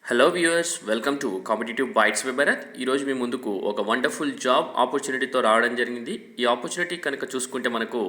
Hello viewers, welcome to competitive bytes by Bharat. ఈరోజు మీ ముందుకు ఒక వండర్ఫుల్ జాబ్ ఆపర్చునిటీతో రావడం జరిగింది. ఈ ఆపర్చునిటీ కనుక చూసుకుంటే మనకు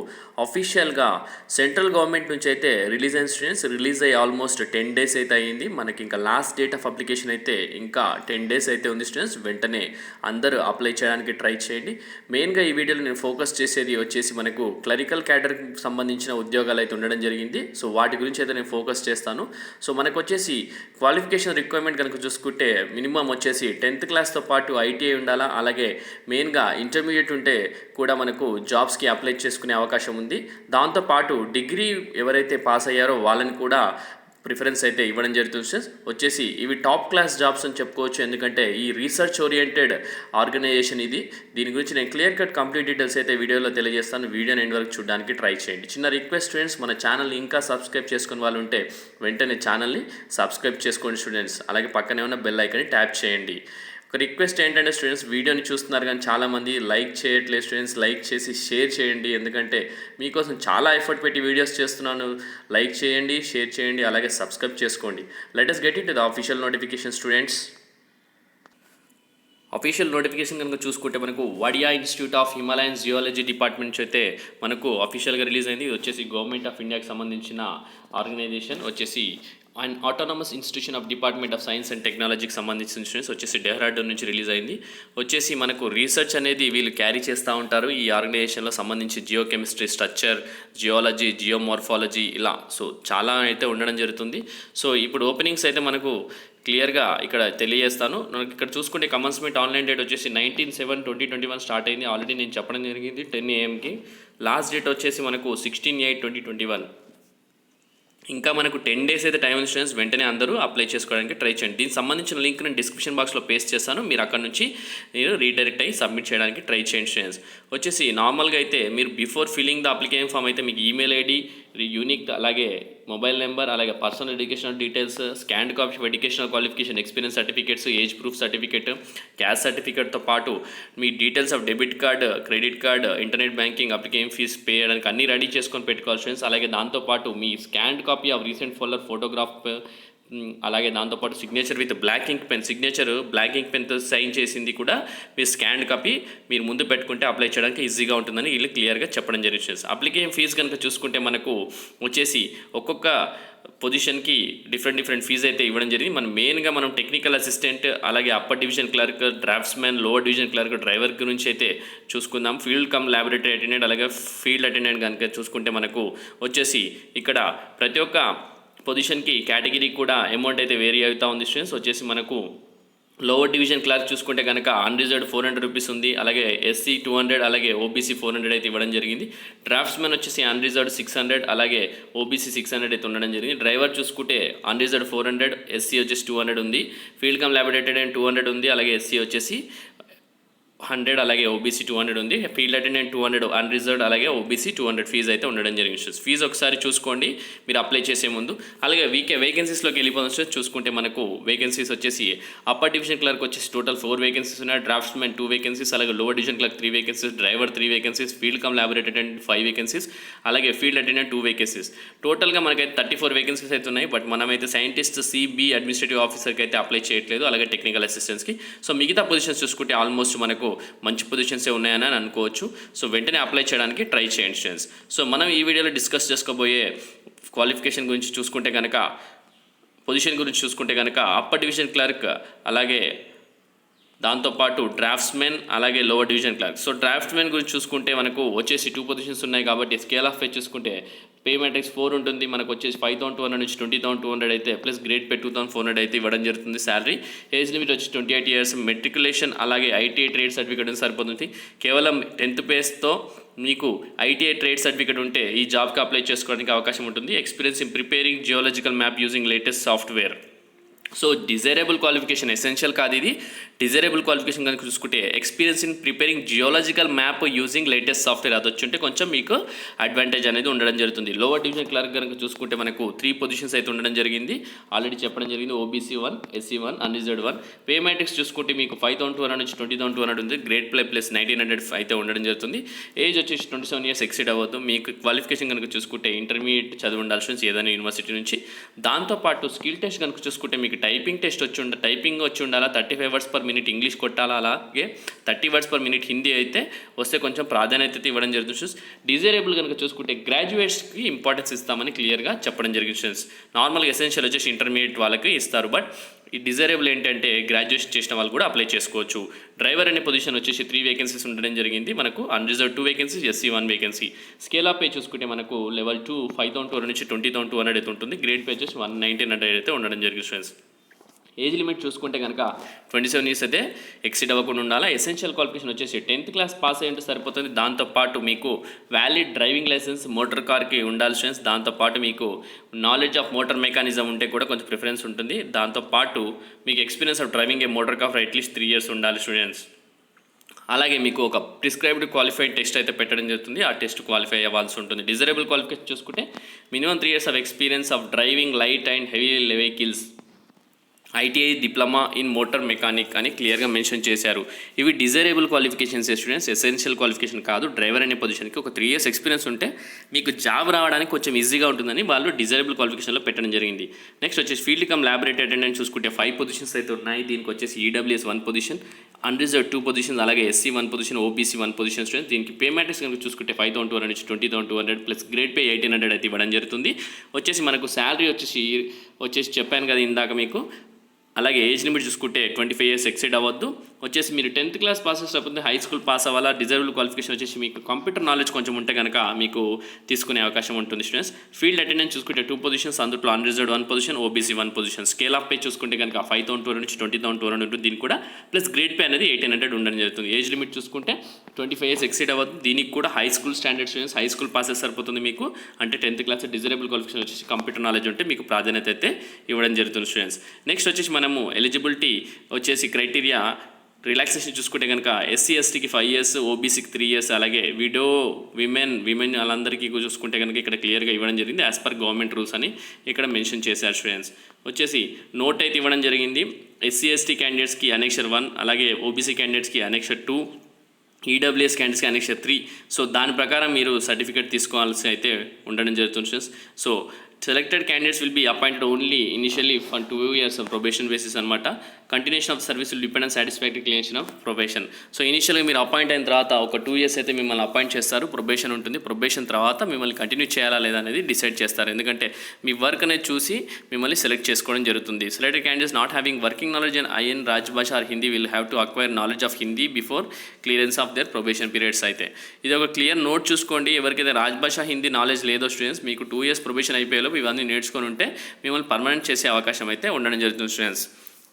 అఫీషియల్గా సెంట్రల్ గవర్నమెంట్ నుంచి అయితే రిలీజ్ అయిన స్టూడెంట్స్ రిలీజ్ అయ్యి ఆల్మోస్ట్ 10 days అయితే అయ్యింది. మనకి ఇంకా లాస్ట్ డేట్ ఆఫ్ అప్లికేషన్ అయితే ఇంకా 10 days అయితే ఉంది. స్టూడెంట్స్ వెంటనే అందరూ అప్లై చేయడానికి ట్రై చేయండి. మెయిన్గా ఈ వీడియోలో నేను ఫోకస్ చేసేది వచ్చేసి మనకు క్లరికల్ క్యాడర్కి సంబంధించిన ఉద్యోగాలు అయితే ఉండడం జరిగింది. సో వాటి గురించి అయితే నేను ఫోకస్ చేస్తాను. సో మనకు వచ్చేసి క్వాలిఫికేషన్ రిక్వైర్మెంట్ కనుక చూసుకుంటే మినిమం వచ్చేసి 10th క్లాస్తో పాటు ఐటీఐ ఉండాలా. అలాగే మెయిన్గా ఇంటర్మీడియట్ ఉంటే కూడా మనకు జాబ్స్కి అప్లై చేసుకునే అవకాశం ఉంది. దాంతోపాటు డిగ్రీ ఎవరైతే పాస్ అయ్యారో వాళ్ళని కూడా ప్రిఫరెన్స్ అయితే ఇవ్వడం జరుగుతుంది. వచ్చేసి ఇవి టాప్ క్లాస్ జాబ్స్ అని చెప్పుకోవచ్చు, ఎందుకంటే ఈ రీసెర్చ్ ఓరియంటెడ్ ఆర్గనైజేషన్ ఇది. దీని గురించి నేను క్లియర్ కట్ కంప్లీట్ డీటెయిల్స్ అయితే వీడియోలో తెలియజేస్తాను. వీడియోని ఎండ్ వరకు చూడడానికి ట్రై చేయండి. చిన్న రిక్వెస్ట్ స్టూడెంట్స్, మన ఛానల్ని ఇంకా సబ్స్క్రైబ్ చేసుకుని వాళ్ళు ఉంటే వెంటనే ఛానల్ని సబ్స్క్రైబ్ చేసుకోండి స్టూడెంట్స్. అలాగే పక్కనే ఉన్న బెల్ ఐకాన్ని ట్యాప్ చేయండి. ఒక రిక్వెస్ట్ ఏంటంటే స్టూడెంట్స్, వీడియోని చూస్తున్నారు కానీ చాలామంది లైక్ చేయట్లేదు. స్టూడెంట్స్ లైక్ చేసి షేర్ చేయండి, ఎందుకంటే మీకోసం చాలా ఎఫర్ట్ పెట్టి వీడియోస్ చేస్తున్నాను. లైక్ చేయండి, షేర్ చేయండి, అలాగే సబ్స్క్రైబ్ చేసుకోండి. Let us get into the official notification students. Official notification కనుక చూసుకుంటే మనకు Wadia institute of Himalayan geology department నుంచి అయితే మనకు అఫీషియల్గా రిలీజ్ అయింది. ఇది వచ్చేసి గవర్నమెంట్ ఆఫ్ ఇండియాకి సంబంధించిన ఆర్గనైజేషన్. వచ్చేసి and autonomous institution of department of science and టెక్నాలజీకి సంబంధించిన స్టూడెంట్స్ వచ్చేసి డెహ్రాడూన్ నుంచి రిలీజ్ అయింది. వచ్చేసి మనకు రీసెర్చ్ అనేది వీళ్ళు క్యారీ చేస్తూ ఉంటారు ఈ ఆర్గనైజేషన్లో సంబంధించి. జియోకెమిస్ట్రీ, స్ట్రక్చర్, జియాలజీ, జియోమార్ఫాలజీ, ఇలా సో చాలా అయితే ఉండడం జరుగుతుంది. సో ఇప్పుడు ఓపెనింగ్స్ అయితే మనకు క్లియర్గా ఇక్కడ తెలియజేస్తాను. మనకి ఇక్కడ చూసుకుంటే కమన్స్మెంట్ ఆన్లైన్ డేట్ వచ్చేసి 19/7/2021 స్టార్ట్ అయింది. ఆల్రెడీ నేను చెప్పడం జరిగింది 10 AM. లాస్ట్ డేట్ వచ్చేసి మనకు 16/8/2021. ఇంకా మనకు 10 days అయితే టైం ఉంది స్టూడెంట్స్. వెంటనే అందరూ అప్లై చేసుకోవడానికి ట్రై చేయండి. దీనికి సంబంధించిన లింక్ నేను డిస్క్రిప్షన్ బాక్స్లో పేస్ట్ చేస్తాను. మీరు అక్కడ నుంచి మీరు రీడైరెక్ట్ అయ్యి సబ్మిట్ చేయడానికి ట్రై చేయండి స్టూడెంట్స్. వచ్చేసి నార్మల్గా అయితే మీరు before filling the application form అయితే మీకు ఈమెయిల్ ఐడి, యూనిక్, అలాగే మొబైల్ నెంబర్, అలాగే personal educational details, scanned copy of educational qualification, experience certificates, age proof certificate, caste సర్టిఫికేట్తో పాటు మీ details of debit card, credit card, internet banking, application fee pay చేయడానికి అన్నీ ready చేసుకొని పెట్టుకోవాలి students. అలాగే దాంతోపాటు మీ scanned copy of recent folder photograph, అలాగే దాంతోపాటు signature with black ink pen, signature black ink పెన్తో sign చేసింది కూడా మీ స్కాన్డ్ కాపీ మీరు ముందు పెట్టుకుంటే అప్లై చేయడానికి ఈజీగా ఉంటుందని వీళ్ళు క్లియర్గా చెప్పడం జరుగుతుంది. అప్లికేషన్ ఫీజు కనుక చూసుకుంటే మనకు వచ్చేసి ఒక్కొక్క పొజిషన్కి డిఫరెంట్ ఫీజు అయితే ఇవ్వడం జరిగింది. మనం టెక్నికల్ అసిస్టెంట్, అలాగే upper division clerk, draughtsmen, lower division clerk, driver గురించి అయితే చూసుకుందాం. ఫీల్డ్ కమ్ ల్యాబొరేటరీ అటెండెంట్, అలాగే ఫీల్డ్ అటెండెంట్ కనుక చూసుకుంటే మనకు వచ్చేసి ఇక్కడ ప్రతి ఒక్క పొజిషన్కి కేటగిరీ కూడా అమౌంట్ అయితే వేరీ అవుతూ ఉంది స్టూడెంట్స్. వచ్చేసి మనకు లోవర్ డివిజన్ క్లాస్ చూసుకుంటే కనుక అన్రిజర్వ్డ్ 400 రూపీస్ ఉంది. అలాగే ఎస్సీ 200, అలాగే ఓబీసీ 400 అయితే ఇవ్వడం జరిగింది. డ్రాఫ్ట్స్మెన్ వచ్చేసి అన్రిజర్వ్డ్ 600, అలాగే ఓబీసీ 600 అయితే ఉండడం జరిగింది. డ్రైవర్ చూసుకుంటే అన్రిజర్వ్డ్ 400, ఎస్సీ వచ్చేసి 200 ఉంది. ఫీల్డ్ కమ్ ల్యాబొరేటరీ 200 ఉంది, అలాగే ఎస్సీ వచ్చేసి 100, అలాగే ఓబీసీ 200 ఉంది. ఫీల్డ్ అటెండెంట్ 200 అన్రిజర్వ్డ్, అలాగే ఓబీసీ 200 ఫీజు అయితే ఉండడం జరిగింది. ఫీజు ఒకసారి చూసుకోండి మీరు అప్లై చేసే ముందు. అలాగే వేకెన్సీస్లోకి వెళ్ళిపోవచ్చు. చూసుకుంటే మనకు వేకెన్సీస్ వచ్చేసి అప్పర్ డివిజన్ క్లర్క్ వచ్చేసి టోటల్ 4 వేకెన్సీస్ ఉన్నాయి. డ్రాఫ్ట్స్మెన్ 2 వేకెన్సీస్, అలాగే lower division clerk 3 vacancies, driver 3 vacancies, field come laboratory attendant 5 vacancies, అలాగే ఫీల్డ్ అటెండెంట్ 2 వేకెన్సీస్. టోటల్గా మనకైతే 34 వేకెన్సీస్ అయితే ఉన్నాయి. బట్ మనమైతే సైంటిస్ట్, సిబి, అడ్మినిస్ట్రేటివ్ ఆఫీసర్కి అయితే అప్లై చేయట్లేదు, అలాగే టెక్నికల్ అసిస్టెంట్స్కి. సో మిగతా పొజిషన్స్ చూసుకుంటే ఆల్మోస్ట్ మనకు మంచి పొజిషన్సే ఉన్నాయని అనుకోవచ్చు. సో వెంటనే అప్లై చేయడానికి ట్రై చేయండి స్టూడెంట్స్. సో మనం ఈ వీడియోలో డిస్కస్ చేసుకోబోయే క్వాలిఫికేషన్ గురించి చూసుకుంటే కనుక, పొజిషన్ గురించి చూసుకుంటే కనుక అప్పర్ డివిజన్ క్లర్క్, అలాగే దాంతోపాటు డ్రాఫ్ట్స్మెన్, అలాగే lower division clerk. So draughtsmen గురించి చూసుకుంటే మనకు వచ్చేసి 2 పొజిషన్స్ ఉన్నాయి కాబట్టి స్కేల్ ఆఫ్ పే చూసుకుంటే పే మ్యాట్రిక్స్ 4 ఉంటుంది. మనకు వచ్చేసి 5,200 నుంచి 20,200 అయితే ప్లస్ గ్రేడ్ పే 2,400 అయితే ఇవ్వడం జరుగుతుంది శాలరీ. ఏజ్ లిమిట్ వచ్చి 28 years, మెట్రికులేషన్ అలాగే ఐటీఐ ట్రేడ్ సర్టిఫికేట్ సరిపోతుంది. కేవలం 10th బేస్తో మీకు ఐటీఐ ట్రేడ్ సర్టిఫికేట్ ఉంటే ఈ జాబ్కి అప్లై చేసుకోవడానికి అవకాశం ఉంటుంది. Experience in preparing geological map using latest software. So desirable qualification, essential కాదు ఇది. డిజైరబుల్ క్వాలిఫికేషన్ కనుక చూసుకుంటే experience in preparing geological map using latest software, అది వచ్చి ఉంటే కొంచెం మీకు అడ్వాంటేజ్ అనేది ఉండడం జరుగుతుంది. లోవర్ డివిజన్ క్లర్క్ కనుక చూసుకుంటే మనకు 3 పొజిషన్స్ అయితే ఉండడం జరిగింది. ఆల్రెడీ చెప్పడం జరిగింది. OBC 1, SC 1, unreserved 1. Pay matrix చూసుకుంటే మీకు 5,200 నుంచి 20,200 ఉంది. గ్రేడ్ ప్లే ప్లస్ 1,900 అయితే ఉండడం జరుగుతుంది. ఏజ్ వచ్చేసి 27 years ఎక్సీడ్ అవ్వద్దు. మీకు క్వాలిఫికేషన్ కనుక చూసుకుంటే ఇంటర్మీడియట్ చదివి ఉండాల్సి ఏదైనా యూనివర్సిటీ నుంచి. దాంతోపాటు స్కిల్ టెస్ట్ కనుక చూసుకుంటే మీకు టైపింగ్ టెస్ట్ టైపింగ్ వచ్చి ఉండాలా, 35 వర్డ్స్ పర్ మినిట్ ఇంగ్లీష్ కొట్టాలా, అలాగే 30 వర్డ్స్ పర్ మినిట్ హిందీ అయితే వస్తే కొంచెం ప్రాధాన్యత ఇవ్వడం జరుగుతుంది స్టూడెంట్స్. డిజైరబుల్ కనుక చూసుకుంటే గ్రాడ్యుయేట్స్కి ఇంపార్టెన్స్ ఇస్తామని క్లియర్గా చెప్పడం జరిగింది స్టూడెంట్స్. నార్మల్గా ఎసెన్షియల్ వచ్చేసి ఇంటర్మీడియట్ వాళ్ళకి ఇస్తారు, బట్ ఈ డిజైరబుల్ ఏంటంటే గ్రాడ్యుయేషన్ చేసిన వాళ్ళు కూడా అప్లై చేసుకోవచ్చు. డ్రైవర్ అనే పొజిషన్ వచ్చేసి 3 వేకెన్సీస్ ఉండడం జరిగింది. మనకు unreserve 2 vacancies, SC 1 vacancy. Scale of pay చూసుకుంటే మనకు లెవెల్ 2 5,200 నుంచి 20,200 అయితే ఉంటుంది. గ్రేడ్ పే వచ్చేసి 1,900 అయితే ఉండడం జరిగింది ఫ్రెండ్స్. ఏజ్ లిమిట్ చూసుకుంటే కనుక 27 ఇయర్స్ అయితే ఎక్సీడ్ అవ్వకుండా ఉండాలా. ఎసెన్షియల్ క్వాలిఫికేషన్ వచ్చేసి 10th క్లాస్ పాస్ అయ్యి ఉంటే సరిపోతుంది. దాంతోపాటు మీకు వ్యాలిడ్ డ్రైవింగ్ లైసెన్స్ మోటార్ కార్కి ఉండాలి స్టూడెంట్స్. దాంతోపాటు మీకు నాలెడ్జ్ ఆఫ్ మోటార్ మెకానిజం ఉంటే కూడా కొంచెం ప్రిఫరెన్స్ ఉంటుంది. దాంతోపాటు మీకు experience of driving A motor car for at least 3 years ఉండాలి స్టూడెంట్స్. అలాగే మీకు ఒక ప్రిస్క్రైబ్డ్ క్వాలిఫైడ్ టెస్ట్ అయితే పెట్టడం జరుగుతుంది. ఆ టెస్ట్ క్వాలిఫై అవ్వాల్సి ఉంటుంది. డిజైరబుల్ క్వాలిఫికేషన్ చూసుకుంటే minimum 3 years of experience of driving light and heavy vehicles, ITI diploma in motor mechanic అని క్లియర్గా మెన్షన్ చేశారు. ఇవి desirable qualifications students, essential qualification కాదు. డ్రైవర్ అనే పొజిషన్కి ఒక 3 years ఎక్స్పీరియన్స్ ఉంటే మీకు జాబ్ రావడానికి కొంచెం ఈజీగా ఉంటుందని వాళ్ళు డిజైరబుల్ క్వాలిఫికేషన్లో పెట్టడం జరిగింది. నెక్స్ట్ వచ్చేసి ఫీల్డ్ కమ్ ల్యాబొరేటరీ అటెండెంట్ చూసుకుంటే 5 పొజిషన్స్ అయితే ఉన్నాయి. దీనికి వచ్చేసి ఈడబ్ల్యూఎస్ 1 పొజిషన్, అన్రిజర్వ్ 2 పొజిషన్స్, అలాగే SC 1 position, OBC 1 position students. దీనికి పే మ్యాట్రిక్స్ కనుక చూసుకుంటే 5,200 నుంచి 20,200 ప్లస్ గ్రేడ్ పే 1,800 అయితే ఇవ్వడం జరుగుతుంది. వచ్చేసి మనకు శాలరీ వచ్చేసి చెప్పాను కదా ఇందాక మీకు. అలాగే ఏజ్ లిమిట్ చూసుకుంటే 25 years ఎక్సీడ్ అవ్వద్దు. వచ్చేసి మీరు 10th క్లాస్ పాస్ చేసినప్పుడు హై స్కూల్ పాస్ అవ్వాలా. డిజైరబుల్ క్వాలిఫికేషన్ వచ్చేసి మీకు కంప్యూటర్ నాలెడ్జ్ కొంచెం ఉంటే కనుక మీకు తీసుకునే అవకాశం ఉంటుంది స్టూడెంట్స్. ఫీల్డ్ అటెండెన్స్ చూసుకుంటే 2 పొజిషన్స్, అందులో unreserved 1 position, OBC 1 position. Scale of pay చూసుకుంటే కనుక 5,200 నుంచి 20,200 ఉంటుంది. దీనికి కూడా ప్లస్ గ్రేడ్ పే అనేది 1,800 ఉండడం జరుగుతుంది. ఏజ్ లిమిట్ చూసుకుంటే 25 years ఎక్సీడ్ అవ్వద్దు. దీనికి కూడా high school standard students, high school pass సరిపోతుంది మీకు. అంటే 10th క్లాస్ డిజైరబుల్ క్వాలిఫికేషన్ వచ్చేసి కంప్యూటర్ నాలెడ్జ్ ఉంటే మీకు ప్రాధాన్యత అయితే ఇవ్వడం జరుగుతుంది స్టూడెంట్స్. నెక్స్ట్ వచ్చేసి మనము ఎలిజిబిలిటీ వచ్చేసి క్రైటీరియా రిలాక్సేషన్ చూసుకుంటే కనుక ఎస్సీ ఎస్టీకి 5 years, ఓబీసీకి 3 years, అలాగే విమెన్ వాళ్ళందరికీ చూసుకుంటే కనుక ఇక్కడ క్లియర్గా ఇవ్వడం జరిగింది. యాజ్ పర్ గవర్నమెంట్ రూల్స్ అని ఇక్కడ మెన్షన్ చేశారు స్టూడెంట్స్. వచ్చేసి నోట్ అయితే ఇవ్వడం జరిగింది. ఎస్సీ ఎస్టీ క్యాండిడేట్స్కి అనెక్షర్ 1, అలాగే ఓబీసీ క్యాండిడేట్స్కి అనెక్షర్ 2, ఈడబ్ల్యూఎస్ క్యాండిడేట్స్కి అనెక్షర్ 3. సో దాని ప్రకారం మీరు సర్టిఫికేట్ తీసుకోవాల్సి అయితే ఉండడం జరుగుతుంది students. So selected candidates will be appointed only initially for 2 years probation basis అనమాట. Continuation of service will depend on satisfactory clearance of probation. So ఇనిషియల్గా మీరు అపాయింట్ అయిన తర్వాత ఒక 2 years అయితే మిమ్మల్ని అపాయింట్ చేస్తారు. ప్రొబేషన్ ఉంటుంది. ప్రొబేషన్ తర్వాత మిమ్మల్ని కంటిన్యూ చేయాలా లేదా అనేది డిసైడ్ చేస్తారు. ఎందుకంటే మీ వర్క్ అనేది చూసి మిమ్మల్ని సెలెక్ట్ చేసుకోవడం జరుగుతుంది. Selected candidates not having working knowledge in in Rajbhasha or Hindi will have to acquire knowledge of Hindi before clearance of their probation periods. అయితే ఇది ఒక క్లియర్ నోట్ చూసుకోండి. ఎవరికైతే రాజ్భాష హిందీ నాలెడ్జ్ లేదో స్టూడెంట్స్, మీకు 2 years ప్రొబేషన్ అయిపోయేలోపు ఇవన్నీ నేర్చుకొని ఉంటే మిమ్మల్ని పర్మనెంట్ చేసే అవకాశం అయితే ఉండడం జరుగుతుంది స్టూడెంట్స్.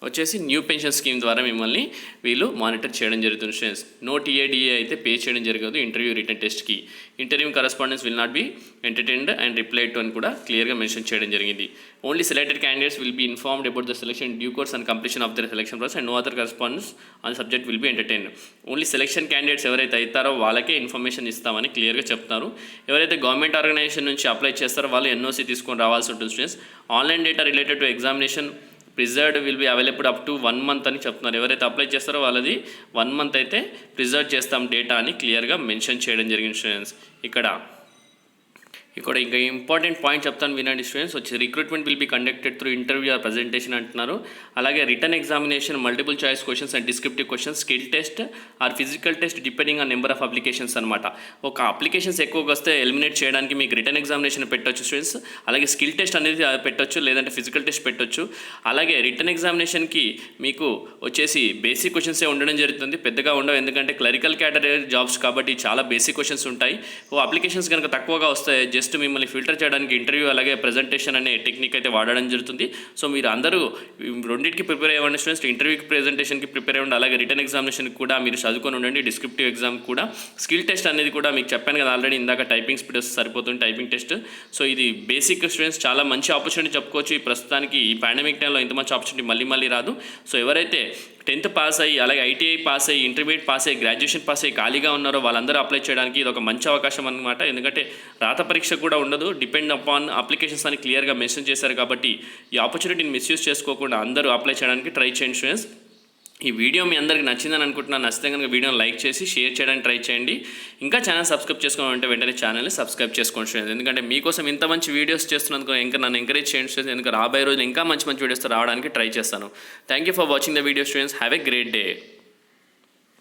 వచ్చేసి న్యూ పెన్షన్ స్కీమ్ ద్వారా మిమ్మల్ని వీళ్ళు మానిటర్ చేయడం జరుగుతుంది స్టూడెంట్స్. నో టీఏడిఏ అయితే పే చేయడం జరగదు ఇంటర్వ్యూ రిటర్న్ టెస్ట్కి. Interview correspondence will not be entertained and replied to అని కూడా క్లియర్గా మెన్షన్ చేయడం జరిగింది. Only selected candidates will be informed about the selection due course and completion of their selection process and no other correspondence on subject will be entertained. Only selection candidates ఎవరైతే అవుతారో వాళ్ళకే information ఇస్తామని క్లియర్గా చెప్తారు. ఎవరైతే government organisation నుంచి apply చేస్తారో వాళ్ళు ఎన్ఓసి తీసుకొని రావాల్సి ఉంటుంది students. Online data related to examination preserved will be available up to 1 month అని చెప్తున్నారు. ఎవరైతే అప్లై చేస్తారో వాళ్ళది 1 month అయితే ప్రిజర్వ్ చేస్తాం డేటా అని క్లియర్గా మెన్షన్ చేయడం జరిగింది స్టూడెంట్స్. ఇక్కడ ఇంకా ఇంపార్టెంట్ పాయింట్ చెప్తాను వినండి స్టూడెంట్స్. వచ్చి recruitment will be conducted through interview or presentation అంటున్నారు. అలాగే written examination, multiple choice questions and descriptive questions, skill test or physical test depending on number of applications అనమాట. ఒక అప్లికేషన్స్ ఎక్కువగా వస్తే ఎలిమినేట్ చేయడానికి మీకు రిటర్న్ ఎగ్జామినేషన్ పెట్టొచ్చు స్టూడెంట్స్. అలాగే స్కిల్ టెస్ట్ అనేది పెట్టొచ్చు, లేదంటే ఫిజికల్ టెస్ట్ పెట్టొచ్చు. అలాగే రిటర్న్ ఎగ్జామినేషన్కి మీకు వచ్చేసి బేసిక్ క్వశ్చన్సే ఉండడం జరుగుతుంది, పెద్దగా ఉండవు. ఎందుకంటే క్లరికల్ కేటగిరీ జాబ్స్ కాబట్టి చాలా బేసిక్ క్వశ్చన్స్ ఉంటాయి. అప్లికేషన్స్ కనుక తక్కువగా వస్తాయి, జస్ట్ మిమ్మల్ని ఫిల్టర్ చేయడానికి ఇంటర్వ్యూ అలాగే ప్రజెంటేషన్ అనే టెక్నిక్ అయితే వాడడం జరుగుతుంది. సో మీరు అందరూ రెండింటికి ప్రిపేర్ అయ్యండి స్టూడెంట్స్. ఇంటర్వ్యూకి ప్రజెంటేషన్కి ప్రిపేర్ అవ్వండి, అలాగే రిటర్న్ ఎగ్జామినేషన్కి కూడా మీరు చదువుకొని ఉండండి. డిస్క్రిప్టివ్ ఎగ్జామ్ కూడా, స్కిల్ టెస్ట్ అనేది కూడా మీకు చెప్పాను కదా ఆల్రెడీ ఇందాక, టైపింగ్ స్పీడ్ వస్తే సరిపోతుంది టైపింగ్ టెస్ట్. సో ఇది బేసిక్ స్టూడెంట్స్ చాలా మంచి ఆపర్చునిటీ చెప్పుకోవచ్చు. ఈ ప్రస్తుతానికి ఈ పాండమిక్ టైంలో ఇంత మంచి ఆపర్చునిటీ మళ్ళీ రాదు. సో ఎవరైతే 10th పాస్ అయ్యి, అలాగే ఐటీఐ పాస్ అయ్యి, ఇంటర్మీడియట్ పాస్ అయ్యి, గ్రాడ్యుయేషన్ పాస్ అయ్యి ఖాళీగా ఉన్నారో వాళ్ళందరూ అప్లై చేయడానికి ఇది ఒక మంచి అవకాశం అనమాట. ఎందుకంటే రాత పరీక్ష కూడా ఉండదు, డిపెండ్ అపాన్ అప్లికేషన్స్ అని క్లియర్గా మెన్షన్ చేశారు. కాబట్టి ఈ ఆపర్చునిటీని మిస్యూజ్ చేసుకోకుండా అందరూ అప్లై చేయడానికి ట్రై చేయండి స్టూడెంట్స్. ఈ వీడియో మీ అందరికి నచ్చిందని అనుకుంటున్నాను. నచ్చితే కనుక వీడియోని లైక్ చేసి షేర్ చేయడానికి ట్రై చేయండి. ఇంకా ఛానల్ సబ్స్క్రైబ్ చేసుకోవాలంటే వెంటనే ఛానల్ని సబ్స్క్రైబ్ చేసుకోండి స్టూడెంట్స్. ఎందుకంటే మీకోసం ఇంత మంచి వీడియోస్ చేస్తున్నందుకు ఇంకా నన్ను ఎంకరేజ్ చేయండి స్టూడెంట్స్. ఎందుకంటే రాబోయే రోజులు ఇంకా మంచి మంచి వీడియోస్ రావడానికి ట్రై చేస్తాను. Thank you for watching the video students. Have a great day.